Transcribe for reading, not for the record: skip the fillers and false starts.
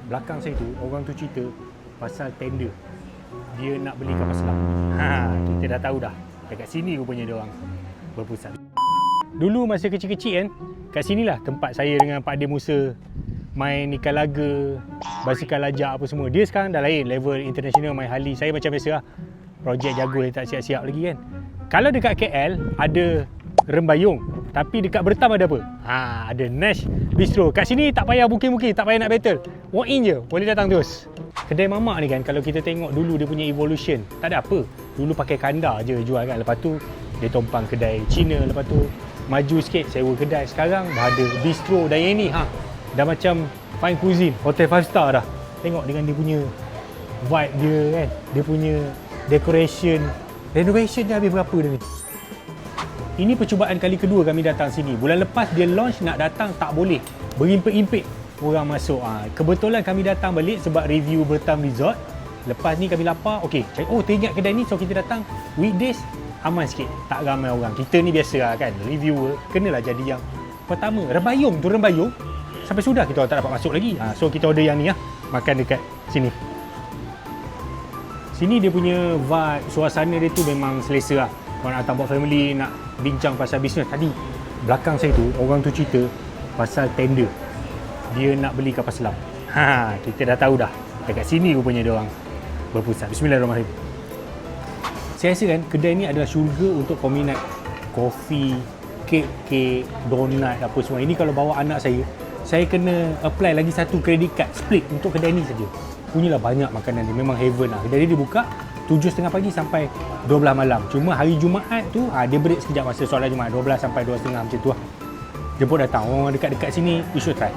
belakang saya tu, orang tu cerita pasal tender. Dia nak beli kapal selam. Kita dah tahu dah. Dekat sini rupanya dia orang berpusat. Dulu masa kecil-kecil kan, kat sinilah tempat saya dengan Pak Ade Musa main ikan laga, basikal lajak apa semua. Dia sekarang dah lain, level international main Harley. Saya macam biasa lah, projek jago yang tak siap-siap lagi kan. Kalau dekat KL ada Rembayung, tapi dekat Bertam ada apa? Ada Nash Bistro. Kat sini tak payah booking-booking, tak payah nak battle. Walk in je, boleh datang terus. Kedai mamak ni kan, kalau kita tengok dulu dia punya evolution, tak ada apa. Dulu pakai kandar je jual kan. Lepas tu dia tumpang kedai Cina, lepas tu maju sikit sewa kedai. Sekarang dah ada bistro dan yang ni dah macam fine cuisine, hotel 5 star dah. Tengok dengan dia punya vibe dia kan, dia punya decoration. Renovation dia habis berapa dah ni? Ini percubaan kali kedua kami datang sini. Bulan lepas dia launch, nak datang tak boleh, berimpit-impit orang masuk. Kebetulan kami datang balik sebab review Bertam Resort. Lepas ni kami lapar, okey, teringat kedai ni, so kita datang weekdays, aman sikit, tak ramai orang. Kita ni biasa lah kan, reviewer, kenalah jadi yang pertama. Rembayung tu, Rembayung sampai sudah kita tak dapat masuk lagi. So kita order yang ni makan dekat sini. Sini dia punya vibe, suasana dia tu memang selesa lah. Kalau nak datang buat family, nak bincang pasal bisnes. Tadi belakang saya tu, orang tu cerita pasal tender. Dia nak beli kapal selam. Kita dah tahu dah. Dekat sini rupanya dia orang berpusat. Bismillahirrahmanirrahim. Saya rasa kan, kedai ni adalah syurga untuk peminat kopi, kek, donat apa semua. Ini kalau bawa anak saya kena apply lagi satu credit card split untuk kedai ni saja. Punyalah banyak makanan dia, memang heaven lah. Kedai dia dibuka 7.30 pagi sampai 12 malam. Cuma hari Jumaat tu dia break sekejap masa solat Jumaat, 12 sampai 2.30 macam tu lah. Jemput datang, orang dekat-dekat sini, you should try.